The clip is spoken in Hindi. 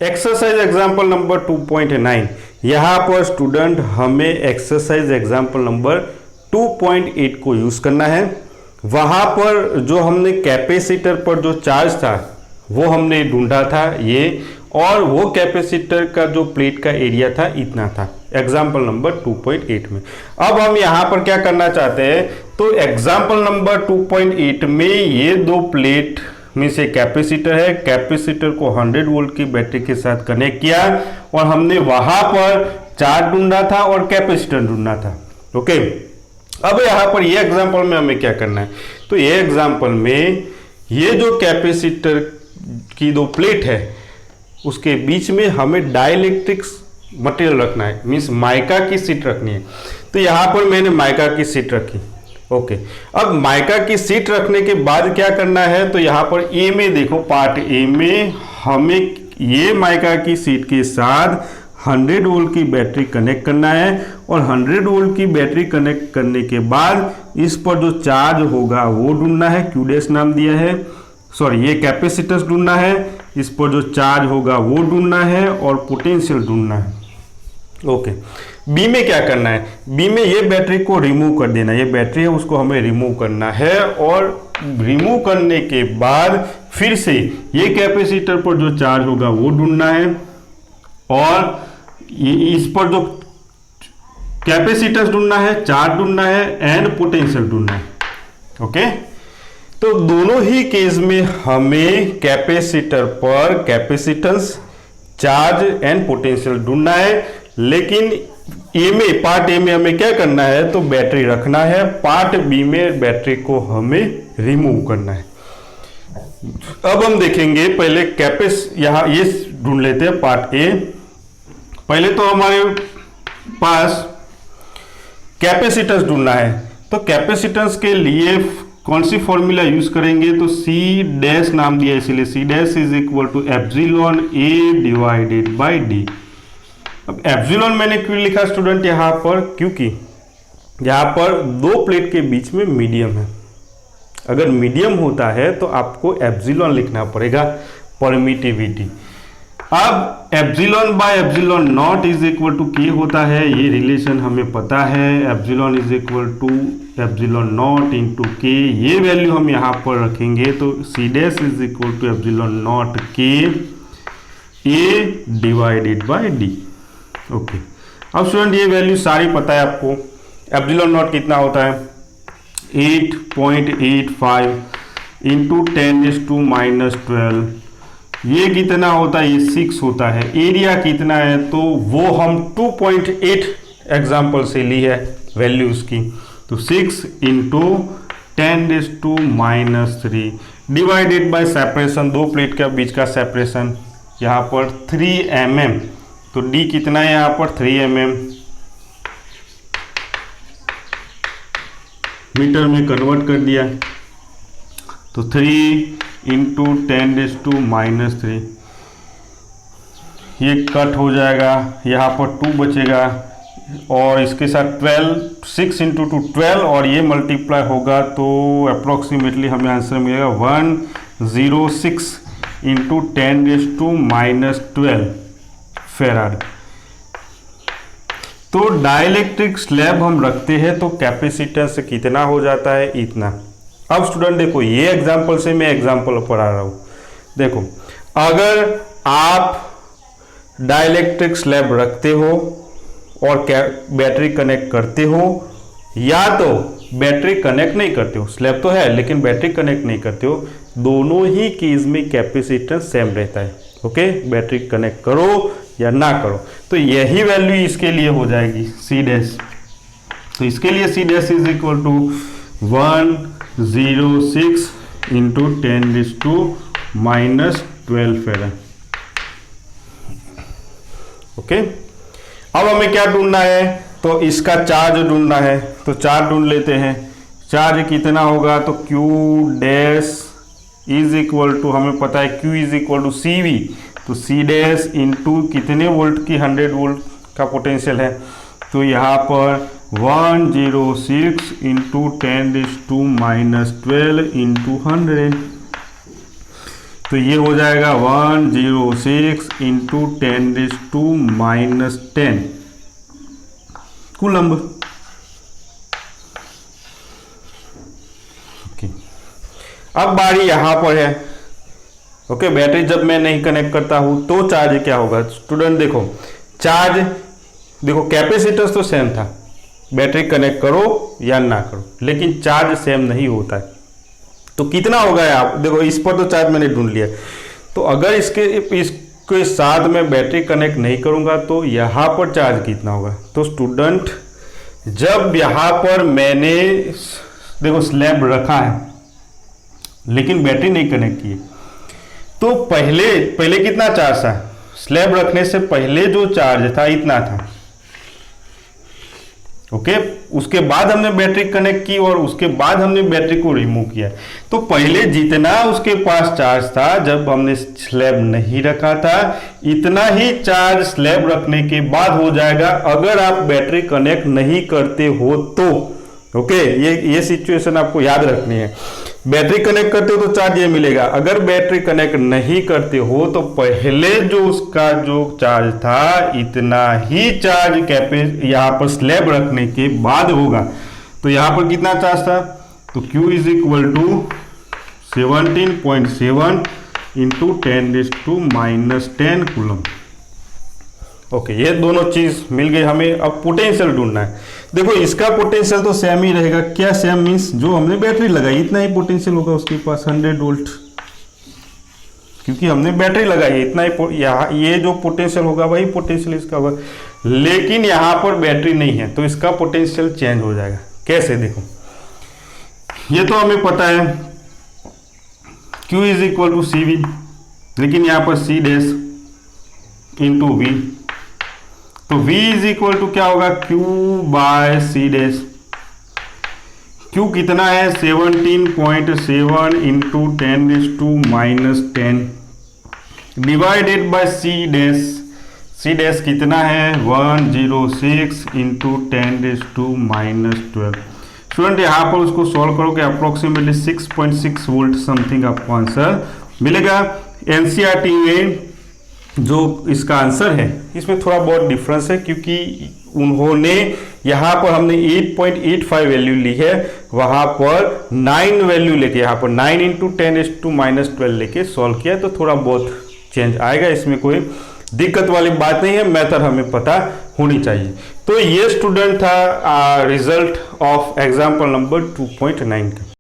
Exercise example number 2.9। यहाँ पर स्टूडेंट हमें एक्सरसाइज एग्जाम्पल नंबर 2.8 को यूज करना है। वहाँ पर जो हमने कैपेसिटर पर जो चार्ज था वो हमने ढूंढा था ये, और वो कैपेसिटर का जो प्लेट का एरिया था इतना था एग्जाम्पल नंबर 2.8 में। अब हम यहाँ पर क्या करना चाहते हैं, तो एग्जाम्पल नंबर 2.8 में ये दो प्लेट में से कैपेसिटर है, कैपेसिटर को 100 वोल्ट की बैटरी के साथ कनेक्ट किया और हमने वहां पर चार्ज ढूंढा था और कैपेसिटर ढूंढना था। ओके, अब यहाँ पर ये एग्जांपल में हमें क्या करना है, तो ये एग्जांपल में ये जो कैपेसिटर की दो प्लेट है उसके बीच में हमें डाइलेक्ट्रिक मटेरियल रखना है, मीन्स माइका की शीट रखनी है। तो यहाँ पर मैंने माइका की शीट रखी। ओके, अब माइका की शीट रखने के बाद क्या करना है, तो यहाँ पर ए में देखो, पार्ट ए में हमें ये माइका की शीट के साथ 100 वोल्ट की बैटरी कनेक्ट करना है और 100 वोल्ट की बैटरी कनेक्ट करने के बाद इस पर जो चार्ज होगा वो ढूंढना है, क्यू डैश नाम दिया है, सॉरी ये कैपेसिटेंस ढूंढना है, इस पर जो चार्ज होगा वो ढूंढना है और पोटेंशियल ढूंढना है। ओके, बी में क्या करना है, बी में ये बैटरी को रिमूव कर देना, ये बैटरी है उसको हमें रिमूव करना है और रिमूव करने के बाद फिर से ये कैपेसिटर पर जो चार्ज होगा वो ढूंढना है और इस पर जो कैपेसिटेंस ढूंढना है, चार्ज ढूंढना है एंड पोटेंशियल ढूंढना है। ओके, तो दोनों ही केस में हमें कैपेसिटर पर कैपेसिटेंस, चार्ज एंड पोटेंशियल ढूंढना है, लेकिन ए में, पार्ट ए में हमें क्या करना है, तो बैटरी रखना है, पार्ट बी में बैटरी को हमें रिमूव करना है। अब हम देखेंगे पहले यहाँ ये ढूंढ लेते हैं पार्ट ए। पहले तो हमारे पास कैपेसिटेंस ढूंढना है, तो कैपेसिटेंस के लिए कौन सी फॉर्मूला यूज करेंगे, तो सी डैश नाम दिया इसलिए C dash is equal to epsilon A divided by D. अब एप्सिलॉन मैंने क्यों लिखा स्टूडेंट यहाँ पर, क्योंकि यहाँ पर दो प्लेट के बीच में मीडियम है। अगर मीडियम होता है तो आपको एप्सिलॉन लिखना पड़ेगा, परमिटिविटी। अब epsilon by epsilon naught is equal to K होता है, ये रिलेशन हमें पता है, epsilon is equal to epsilon naught into K, ये वैल्यू हम यहाँ पर रखेंगे, तो C dash is equal to epsilon naught K A divided by D. Okay, अब स्टूडेंट ये वैल्यू सारी पता है आपको। एप्सिलॉन नॉट कितना होता है, 8.85 इंटू 10⁻², ये कितना होता है, ये 6 होता है। एरिया कितना है, तो वो हम 2.8 एग्जाम्पल से ली है वैल्यू उसकी, तो 6 इंटू 10⁻³ डिवाइडेड बाय सेपरेशन, दो प्लेट के बीच का सेपरेशन यहाँ पर 3 mm, तो डी कितना है यहाँ पर 3 mm, मीटर में कन्वर्ट कर दिया, तो 3 इंटू 10⁻³ ये कट हो जाएगा, यहाँ पर 2 बचेगा और इसके साथ 12, 6 इंटू 2 12 और ये मल्टीप्लाई होगा तो अप्रोक्सीमेटली हमें आंसर मिलेगा 106 इंटू 10⁻12 फेराड। तो डाइलेक्ट्रिक स्लैब हम रखते हैं तो कैपेसिटेंस कितना हो जाता है, इतना। अब स्टूडेंट देखो, ये एग्जाम्पल से मैं एग्जाम्पल पढ़ा रहा हूं। देखो, अगर आप डाइलेक्ट्रिक स्लैब रखते हो और बैटरी कनेक्ट करते हो, या तो बैटरी कनेक्ट नहीं करते हो, स्लैब तो है लेकिन बैटरी कनेक्ट नहीं करते हो, दोनों ही केस में कैपेसिटेंस सेम रहता है। ओके, बैटरी कनेक्ट करो या ना करो, तो यही वैल्यू इसके लिए हो जाएगी सी डैश। तो इसके लिए C dash is equal to 106 into 10⁻12 farad. Okay, अब हमें क्या ढूंढना है, तो इसका चार्ज ढूंढना है, तो चार्ज ढूंढ लेते हैं। चार्ज कितना होगा, तो Q dash is equal to, हमें पता है Q is equal to C V, तो सी डैश इंटू कितने वोल्ट की 100 वोल्ट का पोटेंशियल है, तो यहाँ पर 106 इंटू 10⁻12 इंटू 100, तो ये हो जाएगा 106 इंटू 10⁻⁻10 कूलम्ब। अब बारी यहां पर है। ओके, बैटरी जब मैं नहीं कनेक्ट करता हूं तो चार्ज क्या होगा स्टूडेंट? देखो चार्ज, देखो कैपेसिटर तो सेम था, बैटरी कनेक्ट करो या ना करो, लेकिन चार्ज सेम नहीं होता है। तो कितना होगा आप देखो, इस पर तो चार्ज मैंने ढूंढ लिया। तो अगर इसके साथ मैं बैटरी कनेक्ट नहीं करूंगा तो यहाँ पर चार्ज कितना होगा? तो स्टूडेंट जब यहाँ पर मैंने देखो स्लैब रखा है लेकिन बैटरी नहीं कनेक्ट की, तो पहले कितना चार्ज था? स्लैब रखने से पहले जो चार्ज था इतना था। ओके, उसके बाद हमने बैटरी कनेक्ट की और उसके बाद हमने बैटरी को रिमूव किया। तो पहले जितना उसके पास चार्ज था जब हमने स्लैब नहीं रखा था, इतना ही चार्ज स्लैब रखने के बाद हो जाएगा अगर आप बैटरी कनेक्ट नहीं करते हो तो। ओके, ये सिचुएशन आपको याद रखनी है। बैटरी कनेक्ट करते हो तो चार्ज ये मिलेगा, अगर बैटरी कनेक्ट नहीं करते हो तो पहले जो उसका जो चार्ज था इतना ही चार्ज यहाँ पर स्लैब रखने के बाद होगा। तो यहाँ पर कितना चार्ज था? तो Q is equal to 17.7 into 10⁻⁻10 coulomb. Okay, ये दोनों चीज मिल गई हमें। अब पोटेंशियल ढूंढना है। देखो इसका पोटेंशियल तो सेम ही रहेगा। क्या सेम मीन्स जो हमने बैटरी लगाई इतना ही पोटेंशियल होगा उसके पास 100 वोल्ट, क्योंकि हमने बैटरी लगाई है इतना ही। यहाँ ये जो पोटेंशियल होगा वही पोटेंशियल इसका होगा, लेकिन यहाँ पर बैटरी नहीं है तो इसका पोटेंशियल चेंज हो जाएगा। कैसे? देखो ये तो हमें पता है Q is equal to CV, लेकिन यहाँ पर C डैश इंटू V, तो V इज इक्वल टू क्या होगा? Q by C dash. Q कितना है? 17.7 into 10⁻⁻10 divided by C dash. C dash कितना है? 106 इंटू 10⁻12। स्टूडेंट यहाँ पर उसको सॉल्व करोगे अप्रोक्सीमेटली 6.6 वोल्ट समथिंग आपको आंसर मिलेगा। एनसीईआरटी में जो इसका आंसर है इसमें थोड़ा बहुत डिफरेंस है, क्योंकि उन्होंने यहाँ पर हमने 8.85 वैल्यू ली है, वहाँ पर 9 वैल्यू लेके यहाँ पर 9 इंटू 10⁻12 लेके सॉल्व किया, तो थोड़ा बहुत चेंज आएगा। इसमें कोई दिक्कत वाली बात नहीं है, मेथड हमें पता होनी चाहिए। तो ये स्टूडेंट था रिजल्ट ऑफ एग्जाम्पल नंबर 2.9 का।